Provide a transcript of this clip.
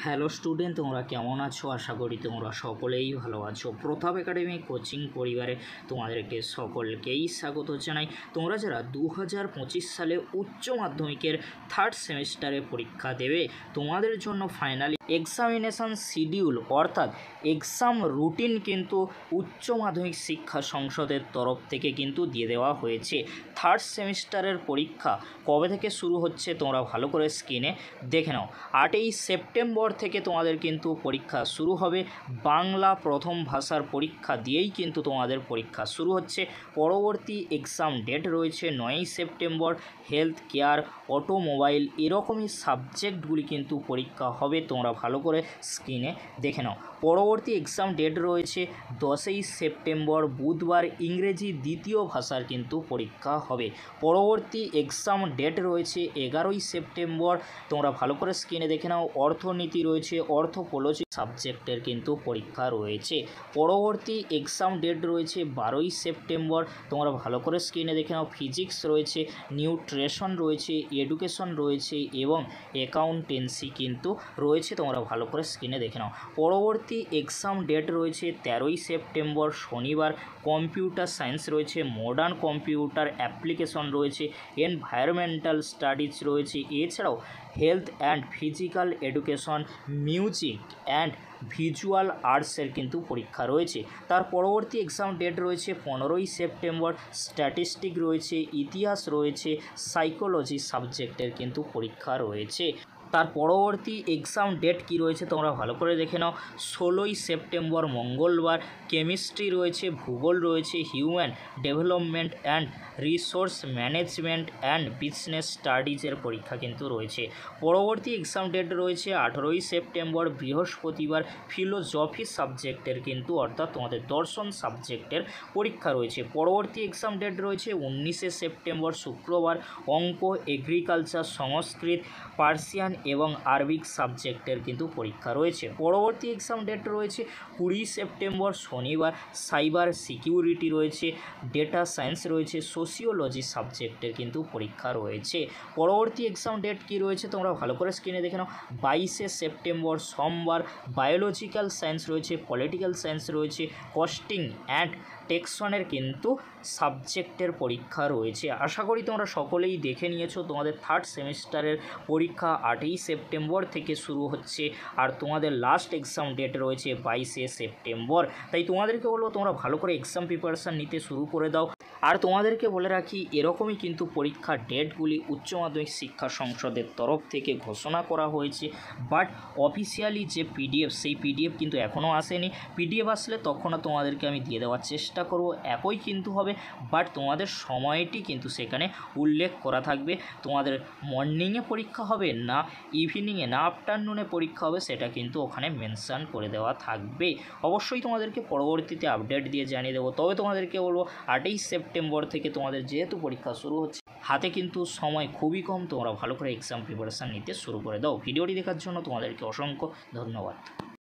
Hello student, তোমরা কেমন আছো? আশা করি তোমরা সকলেই ভালো আছো। প্রতাপ একাডেমি কোচিং পরিবারে তোমাদেরকে সকলকেই স্বাগত জানাই। তোমরা যারা 2025 সালে উচ্চ মাধ্যমিকের থার্ড সেমিস্টারে পরীক্ষা দেবে, তোমাদের জন্য ফাইনালি এক্সামিনেশান শিডিউল অর্থাৎ এক্সাম রুটিন কিন্তু উচ্চ মাধ্যমিক শিক্ষা সংসদের তরফ থেকে কিন্তু দিয়ে দেওয়া হয়েছে। থার্ড সেমিস্টারের পরীক্ষা কবে থেকে শুরু হচ্ছে তোমরা ভালো করে স্ক্রিনে দেখে নাও। 8ই সেপ্টেম্বর থেকে তোমাদের কিন্তু পরীক্ষা শুরু হবে। বাংলা প্রথম ভাষার পরীক্ষা দিয়েই কিন্তু তোমাদের পরীক্ষা শুরু হচ্ছে। পরবর্তী এক্সাম ডেট রয়েছে 9ই সেপ্টেম্বর। হেলথ কেয়ার, অটোমোবাইল এরকমই সাবজেক্টগুলি কিন্তু পরীক্ষা হবে, তোমরা ভালো করে স্ক্রিনে দেখে নাও। পরবর্তী এক্সাম ডেট রয়েছে 10ই সেপ্টেম্বর বুধবার, ইংরেজি দ্বিতীয় ভাষার কিন্তু পরীক্ষা হবে। পরবর্তী এক্সাম ডেট রয়েছে 11ই সেপ্টেম্বর, তোমরা ভালো করে স্ক্রিনে দেখে নাও। অর্থনীতি রয়েছে, অর্থোপোলজি সাবজেক্টের কিন্তু পরীক্ষা রয়েছে। পরবর্তী এক্সাম ডেট রয়েছে 12ই সেপ্টেম্বর, তোমরা ভালো করে স্ক্রিনে দেখে নাও। ফিজিক্স রয়েছে, নিউট্রিশন রয়েছে, এডুকেশন রয়েছে এবং অ্যাকাউন্টেন্সি কিন্তু রয়েছে, তোমরা ভালো করে স্ক্রিনে দেখে নাও। পরবর্তী এক্সাম ডেট রয়েছে 13ই সেপ্টেম্বর শনিবার। কম্পিউটার সায়েন্স রয়েছে, মডার্ন কম্পিউটার অ্যাপ্লিকেশন রয়েছে, এনভায়রনমেন্টাল স্টাডিজ রয়েছে, এছাড়াও health and physical education, music and visual আর্টসের কিন্তু পরীক্ষা রয়েছে। তার পরবর্তী এক্সাম ডেট রয়েছে 15ই সেপ্টেম্বর। স্ট্যাটিস্টিক রয়েছে, ইতিহাস রয়েছে, সাইকোলজি সাবজেক্টের কিন্তু পরীক্ষা রয়েছে। তার পরবর্তী এক্সাম ডেট কি রয়েছে তোমরা ভালো করে দেখে নাও। 16ই সেপ্টেম্বর মঙ্গলবার। কেমিস্ট্রি রয়েছে, ভূগোল রয়েছে, human development and resource management and business স্টাডিজের পরীক্ষা কিন্তু রয়েছে। পরবর্তী এক্সাম ডেট রয়েছে 18ই সেপ্টেম্বর বৃহস্পতিবার। ফিলোজফি সাবজেক্টের কিন্তু অর্থাৎ তোমাদের দর্শন সাবজেক্টের পরীক্ষা রয়েছে। পরবর্তী এক্সাম ডেট রয়েছে 19শে সেপ্টেম্বর শুক্রবার। অঙ্ক, এগ্রিকালচার, সংস্কৃত, পার্সিয়ান এবং আরবিক সাবজেক্টের কিন্তু পরীক্ষা রয়েছে। পরবর্তী এক্সাম ডেট রয়েছে 20 সেপ্টেম্বর শনিবার। সাইবার সিকিউরিটি রয়েছে, ডেটা সায়েন্স রয়েছে, সোশিওলজি সাবজেক্টের কিন্তু পরীক্ষা রয়েছে। পরবর্তী এক্সাম ডেট কি রয়েছে তোমরা ভালো করে স্ক্রিনে দেখে নাও। 22শে সেপ্টেম্বর সোমবার। বায়োলজিক্যাল সায়েন্স রয়েছে, পলিটিক্যাল সায়েন্স রয়েছে, কস্টিং অ্যান্ড টেক্সনের কিন্তু সাবজেক্টের পরীক্ষা রয়েছে। আশা করি তোমরা সকলেই দেখে নিয়েছো। তোমাদের থার্ড সেমিস্টারের পরীক্ষা 8ই সেপ্টেম্বর থেকে শুরু হচ্ছে আর তোমাদের লাস্ট এক্সাম ডেট রয়েছে 22শে সেপ্টেম্বর। তাই তোমাদেরকে বলবো তোমরা ভালো করে এক্সাম প্রিপারেশান নিতে শুরু করে দাও। আর তোমাদেরকে বলে রাখি, এরকমই কিন্তু পরীক্ষার ডেটগুলি উচ্চ মাধ্যমিক শিক্ষা সংসদের তরফ থেকে ঘোষণা করা হয়েছে। বাট অফিসিয়ালি যে পিডিএফ, সেই পিডিএফ কিন্তু এখনও আসেনি। পিডিএফ আসলে তখনও তোমাদেরকে আমি দিয়ে দেওয়ার চেষ্টা করব। একই কিন্তু হবে, বাট তোমাদের সময়টি কিন্তু সেখানে উল্লেখ করা থাকবে। তোমাদের মর্নিংয়ে পরীক্ষা হবে না ইভিনিংয়ে না আফটারনুনে পরীক্ষা হবে, সেটা কিন্তু ওখানে মেনশান করে দেওয়া থাকবে। অবশ্যই তোমাদেরকে পরবর্তীতে আপডেট দিয়ে জানিয়ে দেবো। তবে তোমাদেরকে বলবো 8ই সেপ্টেম্বর থেকে তোমাদের যেহেতু পরীক্ষা শুরু হচ্ছে, হাতে কিন্তু সময় খুবই কম, তোমরা ভালো করে এক্সাম প্রিপারেশান নিতে শুরু করে দাও। ভিডিওটি দেখার জন্য তোমাদেরকে অসংখ্য ধন্যবাদ।